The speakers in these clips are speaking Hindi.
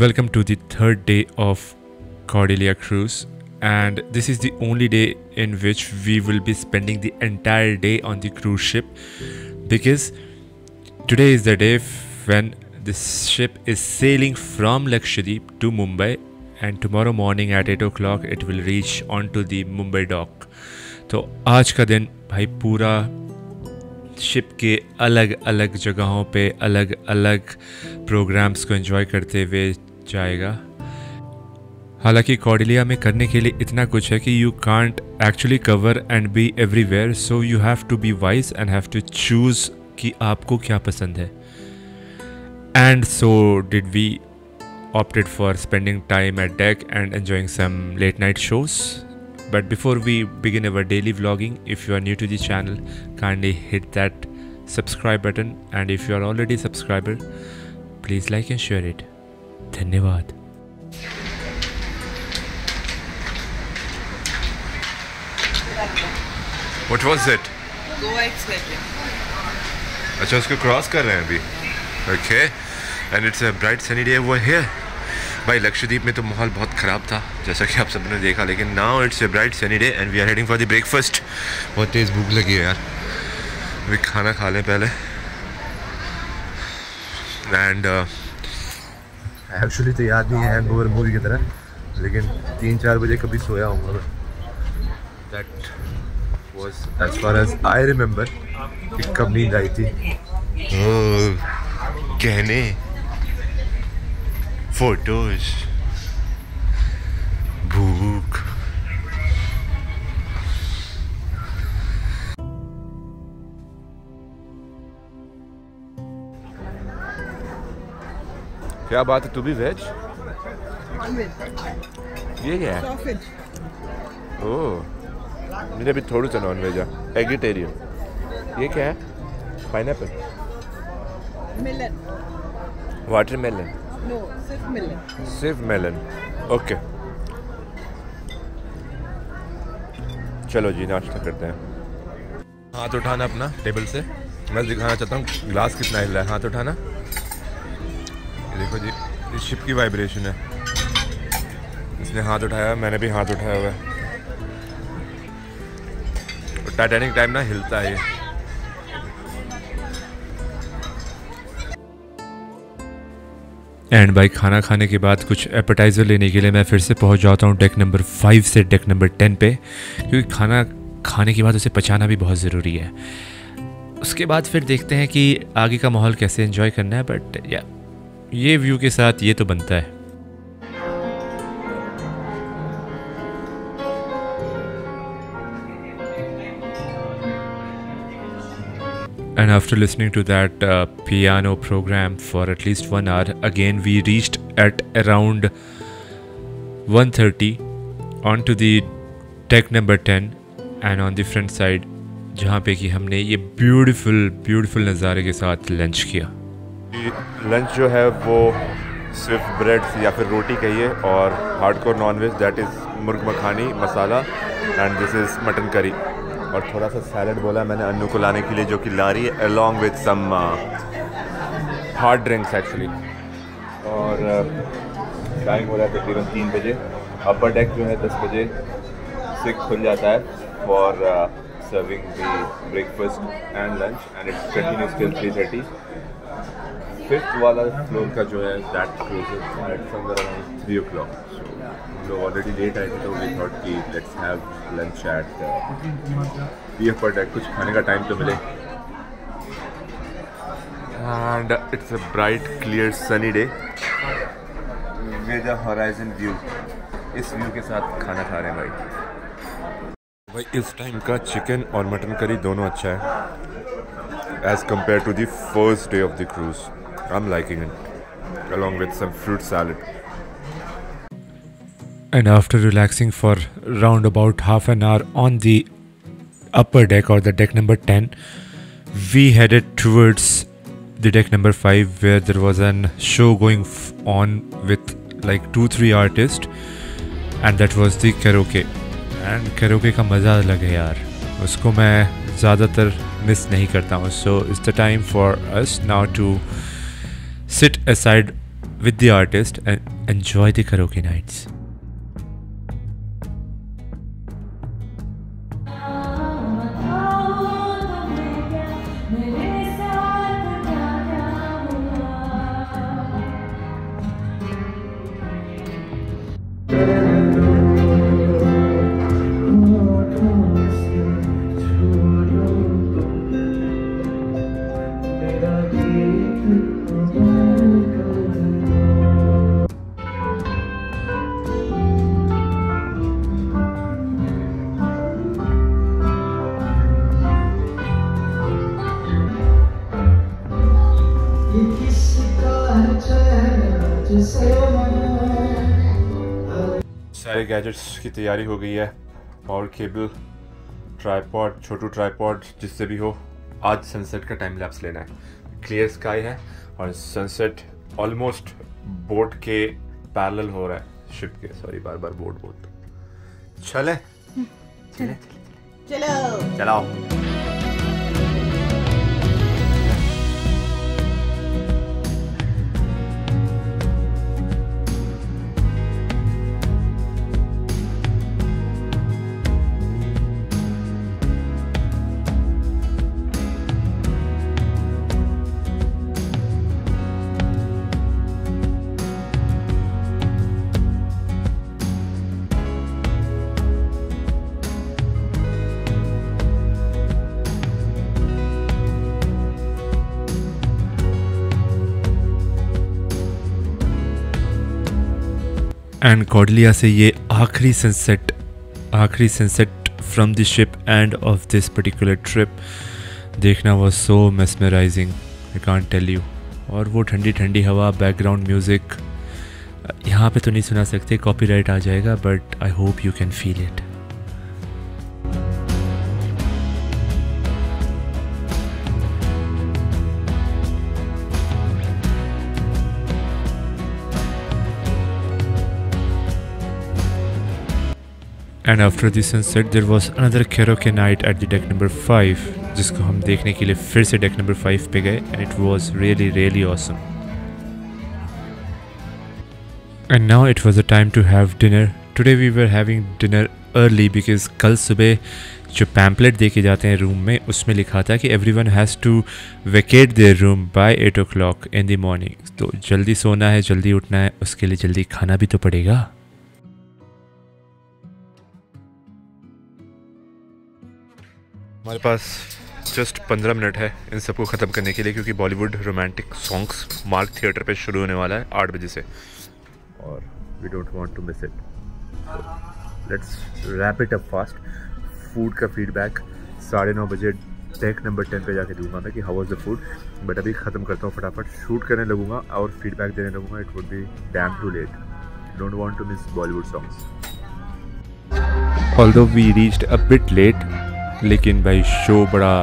Welcome to the third day of Cordelia cruise, and this is the only day in which we will be spending the entire day on the cruise ship, because today is the day when this ship is sailing from Lakshadweep to Mumbai, and tomorrow morning at 8 o'clock it will reach onto the Mumbai dock. तो आज का दिन भाई पूरा शिप के अलग अलग जगहों पे अलग अलग प्रोग्राम्स को एंजॉय करते हुए जाएगा। हालांकि कॉर्डेलिया में करने के लिए इतना कुछ है कि you can't actually cover and be everywhere, so you have to be wise and have to choose कि आपको क्या पसंद है। And so did we opted for spending time at deck and enjoying some late night shows. But before we begin our daily vlogging, if you are new to the channel, kindly hit that subscribe button, and if you are already a subscriber, please like and share it. Dhanyawad. What was it? Goa Express. अच्छा, उसको क्रॉस कर रहे हैं अभी। Okay. And it's a bright sunny day over here. भाई लक्षद्वीप में तो माहौल बहुत ख़राब था जैसा कि आप सबने देखा, लेकिन now it's a bright sunny day and we are heading for the breakfast. बहुत तेज़ भूख लगी है यार, अभी खाना खा लें पहले। एंड एक्चुअली तो याद नहीं है हैंगओवर मूवी की तरह, लेकिन 3-4 बजे कभी सोया हूँ। That was as far as I remember कि कब नींद आई थी। कहने फोटोज, भूख। क्या बात है, तू भी वेज? ये क्या है? ओह, मेरे भी थोड़ा सा नॉन वेज है, एगिटेरियन। ये क्या है? Pineapple, Melon. वाटरमेलन? No, सिर्फ melon. सिर्फ मेलन। ओके, चलो जी नाश्ता करते हैं। हाथ उठाना अपना टेबल से, मैं दिखाना चाहता हूँ ग्लास कितना हिल रहा है। हाथ उठाना, ये देखो जी, इस शिप की वाइब्रेशन है। इसने हाथ उठाया, मैंने भी हाथ उठाया हुआ है। टाइटैनिक टाइम ना हिलता है ये। एंड भाई खाना खाने के बाद कुछ एपेटाइज़र लेने के लिए मैं फिर से पहुंच जाता हूं डेक नंबर 5 से डेक नंबर 10 पे, क्योंकि खाना खाने के बाद उसे पचाना भी बहुत ज़रूरी है। उसके बाद फिर देखते हैं कि आगे का माहौल कैसे एंजॉय करना है। बट या ये व्यू के साथ ये तो बनता है। And after listening to that piano program for at least 1 hour, again we reached at around 1:30 onto the deck number 10, and on the front side जहाँ पे कि हमने ये ब्यूटीफुल नज़ारे के साथ लंच किया। लंच जो है वो सिर्फ ब्रेड या फिर रोटी कहिए, और hardcore nonveg that is murgh makhani masala, and this is mutton curry, और थोड़ा सा सैलड बोला मैंने अन्नू को लाने के लिए, जो कि ला रही है along with some hard drinks actually. और टाइम हो रहा है तकरीबन 3 बजे। अपर डेक जो है 10 बजे से खुल जाता है for serving the breakfast and lunch, and it's continues till 3:30। 5th वाला फ्लोर का जो है that closes at somewhere around 3 o'clock। हम लोग ऑलरेडी लेट आए थे, तो वी थॉट कि let's have lunch at the upper deck, कुछ खाने का टाइम तो मिले। And it's a bright clear sunny day with a horizon view. इस व्यू के साथ खाना खा रहे हैं भाई इस टाइम का चिकन और मटन करी दोनों अच्छा है as compare to the first day of the cruise. I am liking it along with some fruit salad. And after relaxing for round about half an hour on the upper deck or the deck number 10, we headed towards the deck number 5, where there was an show going on with like 2-3 artists, and that was the karaoke. And karaoke का मज़ा अलग है यार, उसको मैं ज़्यादातर मिस नहीं करता हूँ। So it's the time for us now to sit aside with the artist and enjoy the karaoke nights. सारे गैजेट्स की तैयारी हो गई है और केबल, ट्राईपॉड, छोटू ट्राईपॉड जिससे भी हो। आज सनसेट का टाइम लैप्स लेना है। क्लियर स्काई है और सनसेट ऑलमोस्ट बोट के पैरेलल हो रहा है, शिप के, सॉरी बार बार बोट। चले चलो। एंड कॉर्डिलिया से ये आखिरी sunset from the ship end of this particular trip देखना was so mesmerising, I can't tell you. और वो ठंडी ठंडी हवा, बैकग्राउंड म्यूज़िक, यहाँ पे तो नहीं सुना सकते, कॉपीराइट आ जाएगा, but I hope you can feel it. And after the sunset there was another karaoke night at the deck number 5, जिसको हम देखने के लिए फिर से डेक नंबर 5 पे गए and it was really awesome. And now it was the time to have dinner. Today we were having dinner early because कल सुबह जो पैम्पलेट दे के जाते हैं रूम में, उसमें लिखा था कि everyone has to vacate their room by 8 o'clock in the morning. तो जल्दी सोना है, जल्दी उठना है, उसके लिए जल्दी खाना भी तो पड़ेगा। हमारे पास जस्ट 15 मिनट है इन सबको ख़त्म करने के लिए, क्योंकि Bollywood romantic songs mark theatre पे शुरू होने वाला है 8 बजे से, और we don't want to miss it. Let's wrap it up fast. Food का फीडबैक 9:30 बजे डेक नंबर 10 पे जाके दूंगा मैं कि how was the food, but अभी ख़त्म करता हूँ फटाफट, शूट करने लगूंगा और फीडबैक देने लगूंगा। It would be damn too late, don't want to miss Bollywood songs. Although we reached a bit late, लेकिन भाई शो बड़ा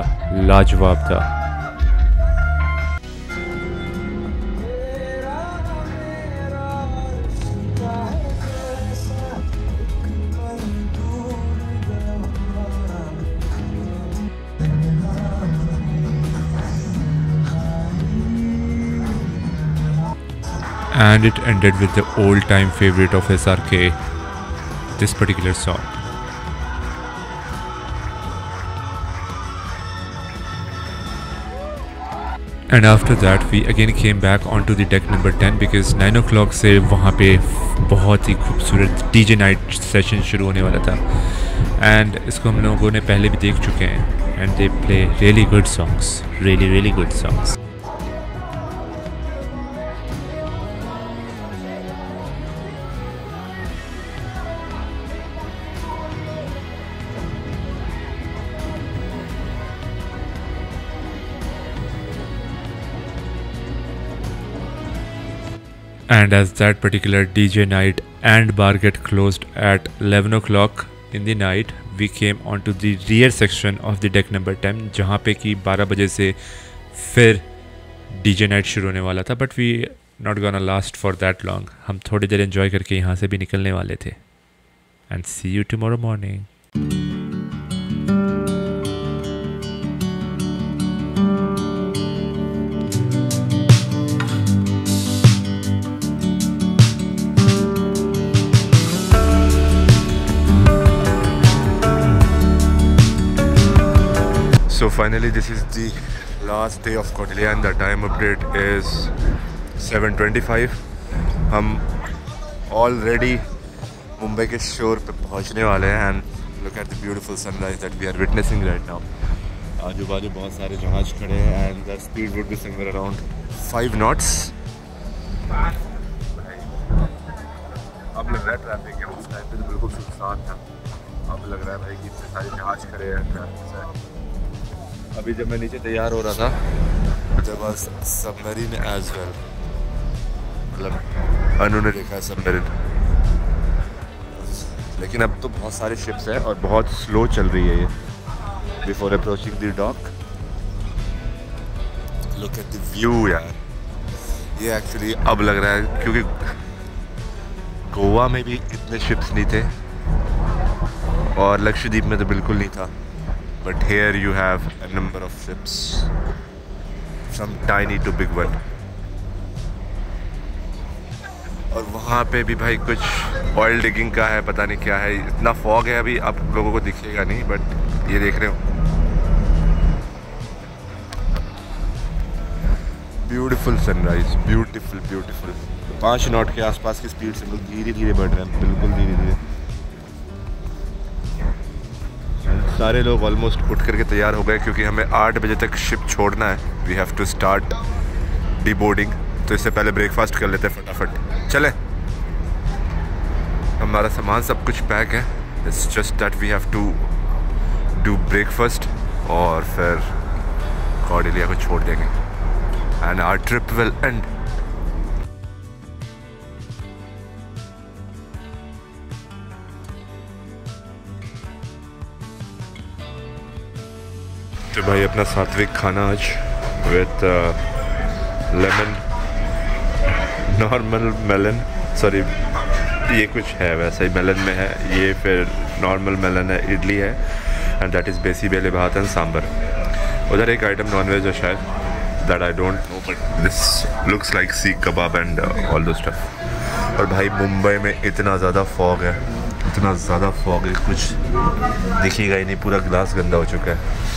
लाजवाब था। And it ended with the old-time favorite of SRK, this particular song. And after that we again came back onto the deck number 10 because 9 o'clock से वहाँ पे बहुत ही खूबसूरत DJ नाइट सेशन शुरू होने वाला था, एंड इसको हम लोगों ने पहले भी देख चुके हैं, and they play really good songs, really good songs. And as that particular DJ night and bar get closed at 11 o'clock in the night, we came onto the rear section of the deck number 10, जहाँ पे कि 12 बजे से फिर DJ night शुरू होने वाला था, but we not gonna last for that long. हम थोड़ी देर enjoy करके यहाँ से भी निकलने वाले थे, and see you tomorrow morning. finally this is the last day of Cordelia and the time update is 7:25. हम already मुंबई के शोर पे पहुंचने वाले हैं and look at the beautiful sunrise that we are witnessing right now. आजू बाजू बहुत सारे जहाज खड़े हैं and the speed would be somewhere around 5 knots. अब लग रहा है ट्रैफिक है, उस टाइम पे तो बिल्कुल सुनसान था. अब लग रहा है भाई कि इतने सारे जहाज खड़े हैं ट्रैफिक से. अभी जब मैं नीचे तैयार हो रहा था जब सबमरीन एज वेल, मतलब अनु ने देखा है सबमरीन, लेकिन अब तो बहुत सारे शिप्स हैं और बहुत स्लो चल रही है ये. Before approaching the dock look at the view यार. ये एक्चुअली अब लग रहा है क्योंकि गोवा में भी इतने शिप्स नहीं थे और लक्षद्वीप में तो बिल्कुल नहीं था. But here you have a number of ships from tiny to big one. और वहाँ पे भी भाई कुछ ऑयल डिगिंग का है, पता नहीं क्या है. इतना फॉग है अभी, आप लोगों को दिखेगा नहीं बट ये देख रहे हो. Beautiful sunrise, beautiful beautiful. 5 not के आसपास की स्पीड से हम लोग धीरे धीरे बढ़ रहे हैं, बिल्कुल धीरे धीरे. सारे लोग ऑलमोस्ट उठ करके तैयार हो गए क्योंकि हमें 8 बजे तक शिप छोड़ना है. We have to start deboarding. तो इससे पहले ब्रेकफास्ट कर लेते हैं फटाफट. चले, हमारा सामान सब कुछ पैक है. It's just that we have to do breakfast और फिर कॉर्डेलिया को छोड़ देंगे and our trip will end. तो भाई अपना सात्विक खाना आज with lemon, normal melon, sorry ये कुछ है वैसा ही मेलन में है ये, फिर नॉर्मल मेलन है, इडली है एंड दैट इज़ बेसी बेले भात एंड सांबर. उधर एक आइटम नॉनवेज है शायद, that I don't know but this looks like सीख कबाब एंड ऑल दो स्टफ. और भाई मुंबई में इतना ज़्यादा फॉग है, इतना ज़्यादा फॉग है कुछ दिखेगा ही नहीं, पूरा ग्लास गंदा हो चुका है.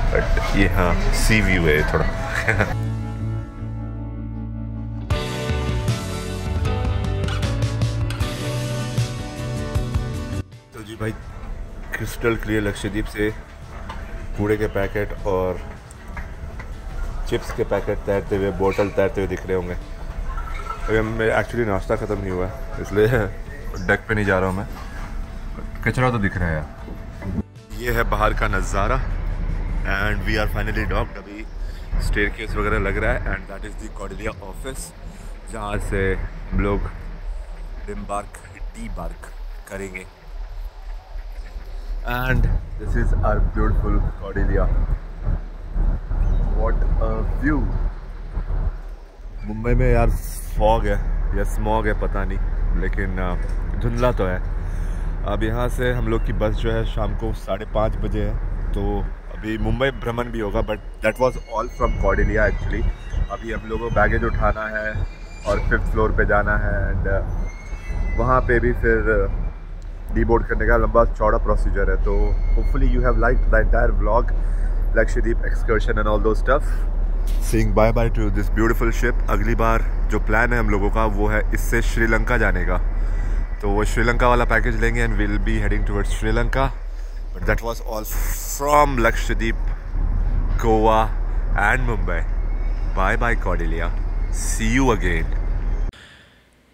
बट ये हाँ सी व्यू है थोड़ा. तो जी भाई क्रिस्टल क्लियर लक्षद्वीप से कूड़े के पैकेट और चिप्स के पैकेट तैरते हुए, बोतल तैरते हुए दिख रहे होंगे. अभी मैं एक्चुअली नाश्ता ख़त्म नहीं हुआ है इसलिए डेक पे नहीं जा रहा हूँ मैं. कचरा तो दिख रहा है यार. ये है बाहर का नज़ारा and we are finally docked. अभी स्टेयरकेस वगैरह लग रहा है and that is the Cordelia office जहाँ से हम लोग डीबार्क करेंगे. And this is our beautiful Cordelia. What a view. Mumbai में यार फॉग है या स्मॉग है पता नहीं, लेकिन धुंधला तो है. अब यहाँ से हम लोग की बस जो है शाम को 5:30 बजे है. तो अभी मुंबई भ्रमण भी होगा but that was all from Cordelia actually. अभी हम लोगों को बैगेज उठाना है और 5th फ्लोर पे जाना है एंड वहाँ पे भी फिर डीबोर्ड करने का लंबा चौड़ा प्रोसीजर है. तो hopefully you have liked the entire vlog, Lakshadweep excursion and all those stuff. Saying bye bye to this beautiful ship. अगली बार जो प्लान है हम लोगों का वो है इससे श्रीलंका जाने का. तो वो श्रीलंका वाला पैकेज लेंगे and will be heading towards Sri Lanka. But that was all from Lakshadweep, Goa and Mumbai. Bye bye Cordelia. See you again.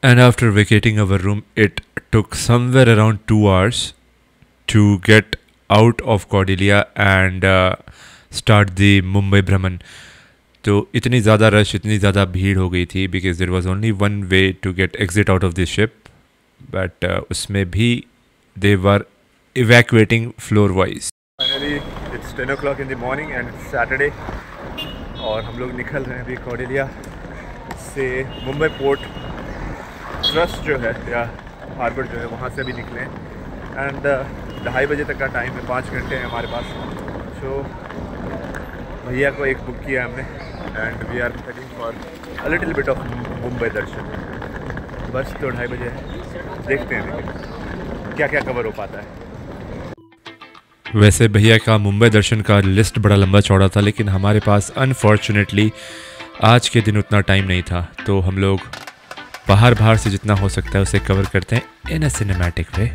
And after vacating our room, it took somewhere around 2 hours to get out of Cordelia and start the Mumbai Brahman. तो इतनी ज़्यादा रश, इतनी ज़्यादा भीड़ हो गई थी because there was only one way to get exit out of the ship. But उसमें भी they were evacuating floor wise. Finally it's 10 o'clock in the morning and it's Saturday और हम लोग निकल रहे हैं अभी कॉर्डेलिया से. मुंबई पोर्ट ट्रस्ट जो है या हार्बर जो है वहाँ से भी निकले एंड 2:30 बजे तक का टाइम है, 5 घंटे हैं हमारे पास. सो भैया को एक बुक किया हमने and we are heading for a little bit of Mumbai darshan. बस तो 2:30 बजे है, देखते हैं लेकिन क्या क्या कवर हो पाता है. वैसे भैया का मुंबई दर्शन का लिस्ट बड़ा लंबा चौड़ा था, लेकिन हमारे पास अनफॉर्चुनेटली आज के दिन उतना टाइम नहीं था, तो हम लोग बाहर से जितना हो सकता है उसे कवर करते हैं इन अ सिनेमैटिक वे।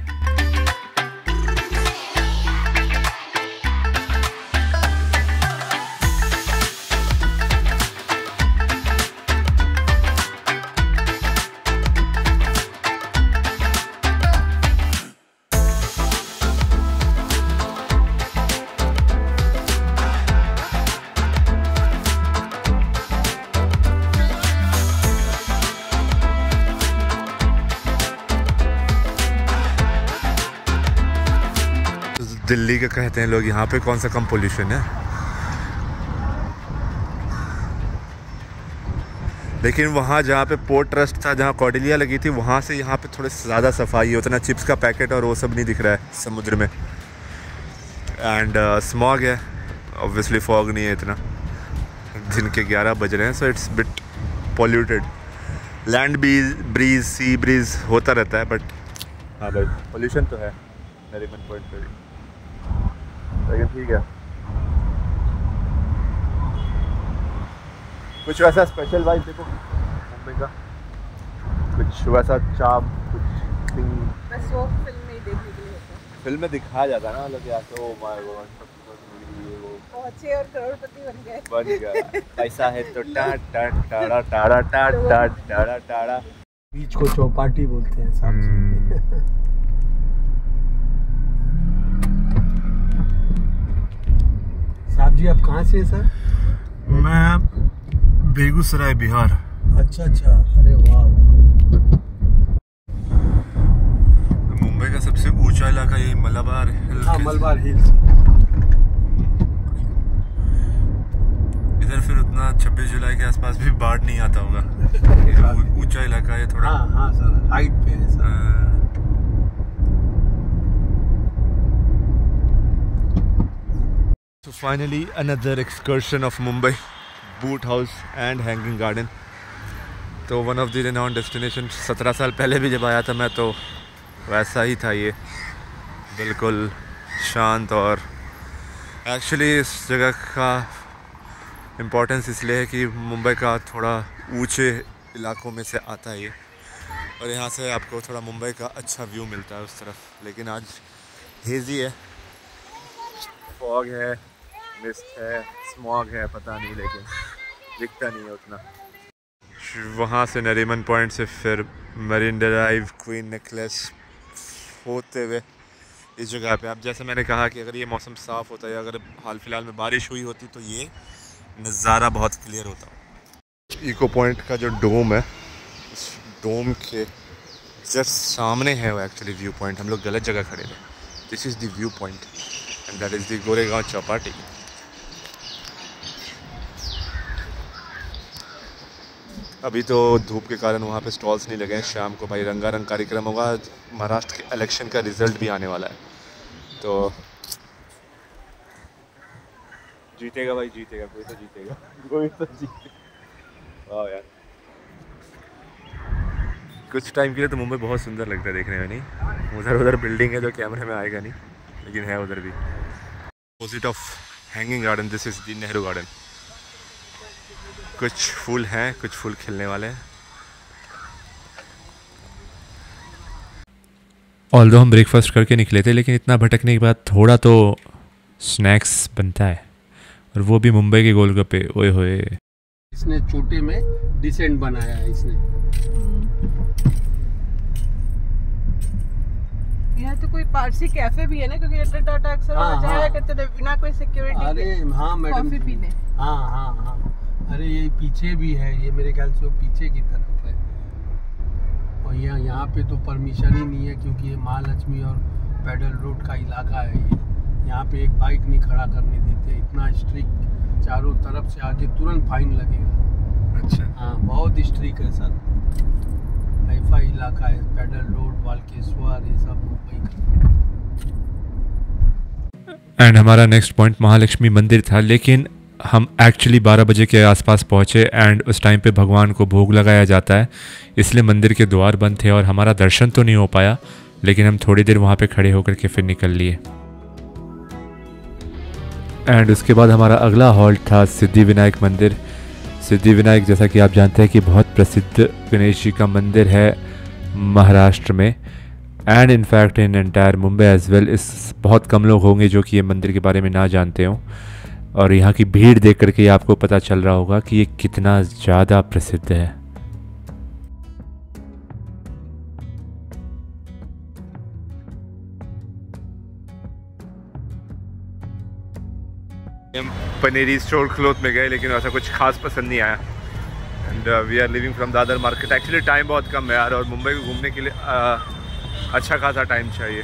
दिल्ली का कहते हैं लोग, यहाँ पे कौन सा कम पोल्यूशन है। लेकिन वहाँ जहाँ पे पोर्ट ट्रस्ट था, जहाँ कॉर्डिलिया लगी थी, वहाँ से यहाँ पे थोड़े ज़्यादा सफाई है, उतना चिप्स का पैकेट और वो सब नहीं दिख रहा है समुद्र में। एंड स्मॉग है, ऑब्वियसली फॉग नहीं है इतना। दिन के 11 बज रहे हैं, so it's bit polluted. Land breeze, sea breeze होता रहता है, बट हाँ भाई पोल्यूशन तो है नरीमन पॉइंट पे भी, लेकिन ठीक है। कुछ वैसा स्पेशल वाइब देखो मुंबई का, कुछ वैसा चार्म, कुछ थिंग बस वो फिल्म में ही देखने के लिए होता है। फिल्म में दिखाया जाता है ना, मतलब यार तो माय गॉड वो पहुंचे और करोड़पति बन गया। ऐसा है तो टा टा टाड़ा टाड़ा टा टा टाड़ा टाड़ा। बीच को चौपाटी बोलते हैं साहब। साहब जी आप कहाँ से हैं सर? मैं बेगूसराय, बिहार। अच्छा, अरे वाह। मुंबई का सबसे ऊंचा इलाका यही मलाबार हिल्स। हाँ, मलबार हिल्स। इधर फिर उतना 26 जुलाई के आसपास भी बाढ़ नहीं आता होगा। ऊंचा इलाका है थोड़ा। हाँ सर, हाइट पे है sir. So finally another excursion of Mumbai, Boot House and Hanging Garden. तो one of the renowned destinations। 17 साल पहले भी जब आया था मैं, तो वैसा ही था ये, बिल्कुल शांत। और एक्चुअली इस जगह का इम्पोर्टेंस इसलिए है कि मुंबई का थोड़ा ऊंचे इलाकों में से आता है ये, और यहाँ से आपको थोड़ा मुंबई का अच्छा व्यू मिलता है उस तरफ। लेकिन आज हेज़ी है, फॉग है, मिस्ट है, स्मॉग है, पता नहीं, लेकिन दिखता नहीं है उतना। वहाँ से नरीमन पॉइंट से फिर मरीन ड्राइव, क्वीन नेकलेस होते हुए इस जगह पे। अब जैसे मैंने कहा कि अगर ये मौसम साफ़ होता है, अगर हाल फिलहाल में बारिश हुई होती, तो ये नज़ारा बहुत क्लियर होता। इको पॉइंट का जो डोम है, उस डोम के जस्ट सामने है वो एक्चुअली व्यू पॉइंट। हम लोग गलत जगह खड़े थे। This is the view point and that is the Goregaon Chowpatty. अभी तो धूप के कारण वहाँ पे स्टॉल्स नहीं लगे हैं। शाम को भाई रंगारंग कार्यक्रम होगा। महाराष्ट्र के इलेक्शन का रिज़ल्ट भी आने वाला है, तो जीतेगा भाई, जीतेगा, कोई तो जीतेगा, कोई तो जीतेगा। वाह यार, कुछ टाइम के लिए तो मुंबई बहुत सुंदर लगता है देखने में। नहीं, उधर बिल्डिंग है जो कैमरे में आएगा नहीं, लेकिन है उधर भी। Opposite of hanging garden this is the Nehru garden. कुछ फूल हैं, कुछ फूल खिलने वाले हैं। ऑल्दो हम ब्रेकफास्ट करके निकले थे, लेकिन इतना भटकने के बाद थोड़ा तो स्नैक्स बनता है, और वो भी मुंबई के गोलगप्पे। ओए होए, इसने छोटे में डिसेंट बनाया है इसने। यहाँ तो कोई पारसी कैफे भी है ना, क्योंकि रतन टाटा अक्सर वहाँ जाया करते थे बिना कोई सिक्योरिटी के। अरे हाँ मैडम, कॉफी पीने। हाँ। अरे ये पीछे भी है, ये मेरे ख्याल से वो पीछे की तरफ है। और यहाँ पे तो परमिशन ही नहीं है, क्योंकि ये महालक्ष्मी और पेडल रोड का इलाका है। ये यहाँ पे एक बाइक नहीं खड़ा करने देते, इतना स्ट्रिक्ट। चारों तरफ से आके तुरंत फाइन लगेगा। अच्छा, हाँ बहुत स्ट्रिक्ट है सर। हाईफाई इलाका है, पेडल रोड, वालकेश्वर, ये सब मुंबई का। एंड हमारा नेक्स्ट पॉइंट महालक्ष्मी मंदिर था, लेकिन हम एक्चुअली 12 बजे के आसपास पहुँचे एंड उस टाइम पे भगवान को भोग लगाया जाता है, इसलिए मंदिर के द्वार बंद थे और हमारा दर्शन तो नहीं हो पाया, लेकिन हम थोड़ी देर वहाँ पे खड़े होकर के फिर निकल लिए। एंड उसके बाद हमारा अगला हॉल्ट था सिद्धिविनायक मंदिर। सिद्धिविनायक जैसा कि आप जानते हैं कि बहुत प्रसिद्ध गणेश जी का मंदिर है महाराष्ट्र में, and in fact in entire Mumbai as well. इस बहुत कम लोग होंगे जो कि ये मंदिर के बारे में ना जानते हों, और यहाँ की भीड़ देख करके आपको पता चल रहा होगा कि ये कितना ज़्यादा प्रसिद्ध है। हम पनेरी स्टोर क्लोथ में गए लेकिन ऐसा कुछ खास पसंद नहीं आया, and we are living from Dadar market. Actually time बहुत कम है यार, और मुंबई को घूमने के लिए अच्छा खासा टाइम चाहिए।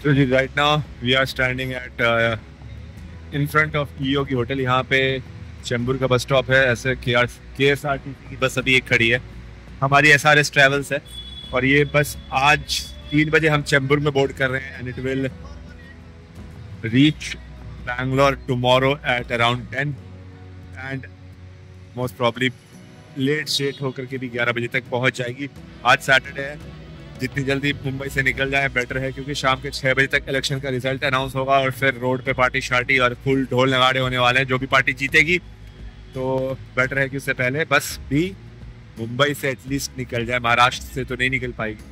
So जी right now we are standing at in front of EO की होटल। यहाँ पे चेंबूर का बस स्टॉप है। ऐसे KSRTC की बस अभी एक खड़ी है, हमारी SRS ट्रेवल्स है, और ये बस आज 3 बजे हम चेंबूर में बोर्ड कर रहे हैं, and it will reach Bangalore tomorrow at around 10, and most probably late शेट होकर के भी 11 बजे तक पहुंच जाएगी। आज सैटरडे है, जितनी जल्दी मुंबई से निकल जाए बेटर है, क्योंकि शाम के 6 बजे तक इलेक्शन का रिजल्ट अनाउंस होगा, और फिर रोड पे पार्टी शार्टी और फुल ढोल नगाड़े होने वाले हैं। जो भी पार्टी जीतेगी तो बेटर है कि उससे पहले बस भी मुंबई से एटलीस्ट निकल जाए। महाराष्ट्र से तो नहीं निकल पाएगी,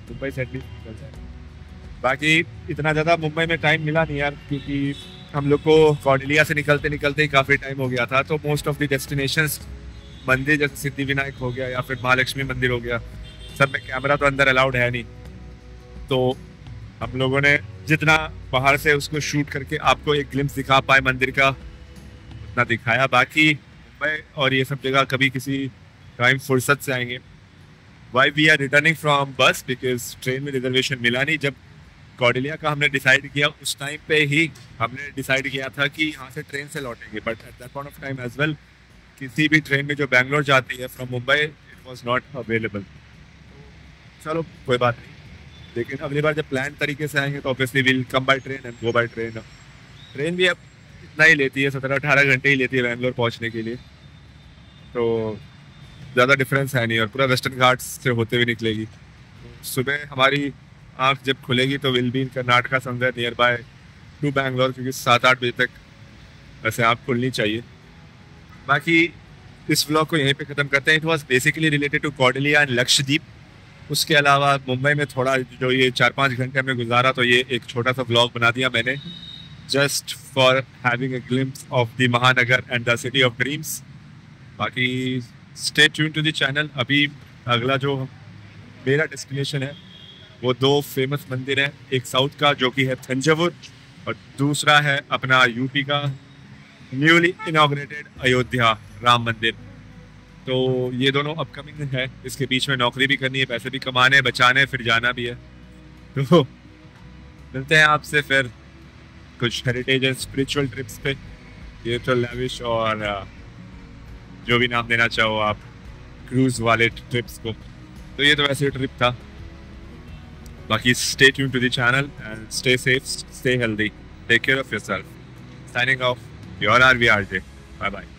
मुंबई से एटलीस्ट निकल जाए। बाकी इतना ज़्यादा मुंबई में टाइम मिला नहीं यार, क्योंकि हम लोग को कौडिल्या से निकलते निकलते ही काफ़ी टाइम हो गया था। तो मोस्ट ऑफ द डेस्टिनेशंस मंदिर जैसे सिद्धिविनायक हो गया या फिर महालक्ष्मी मंदिर हो गया, सब में कैमरा तो अंदर अलाउड है नहीं, तो हम लोगों ने जितना बाहर से उसको शूट करके आपको एक ग्लिम्स दिखा पाए मंदिर का उतना दिखाया। बाकी मुंबई और ये सब जगह कभी किसी टाइम फुर्सत से आएंगे। Why we are returning from bus, because train में रिजर्वेशन मिला नहीं। जब कौडिल्या का हमने डिसाइड किया उस टाइम पे ही हमने डिसाइड किया था कि यहाँ से ट्रेन से लौटेंगे, but at that point of time as well किसी भी ट्रेन में जो बैंगलोर जाती है from Mumbai it was not available. चलो कोई बात नहीं, लेकिन अगली बार जब प्लान तरीके से आएंगे तो obviously will come by train and go by train. Train भी अब इतना ही लेती है, 17-18 घंटे ही लेती है बैंगलोर पहुंचने के लिए, तो ज़्यादा डिफरेंस है नहीं, और पूरा वेस्टर्न घाट्स से होते हुए निकलेगी। सुबह हमारी आँख जब खुलेगी तो will be in Karnataka somewhere near by two Bangalore, क्योंकि 7-8 बजे तक वैसे आँख खुलनी चाहिए। बाकी इस व्लॉग को यहीं पे ख़त्म करते हैं। It was basically related to Cordelia and Lakshadweep. उसके अलावा मुंबई में थोड़ा जो ये 4-5 घंटे हमने गुजारा, तो ये एक छोटा सा व्लॉग बना दिया मैंने, just for having a glimpse of the mahanagar and the city of dreams. बाकी stay tune to the channel. अभी अगला जो मेरा डेस्टिनेशन है वो 2 फेमस मंदिर हैं, एक साउथ का जो कि है थंजावुर, और दूसरा है अपना यूपी का न्यूली इनॉग्रेटेड अयोध्या राम मंदिर। तो ये दोनों अपकमिंग है, इसके बीच में नौकरी भी करनी है, पैसे भी कमाने, बचाने, फिर जाना भी है। तो मिलते हैं आपसे फिर कुछ हेरिटेज एंड स्पिरिचुअल ट्रिप्स पे, ये तो लैविश और जो भी नाम देना चाहो आप, क्रूज वाले ट्रिप्स को। तो ये तो वैसे ट्रिप था। बाकी stay tune to the channel and stay safe, stay healthy, take care of yourself. Signing off, your RVRJ। Bye bye.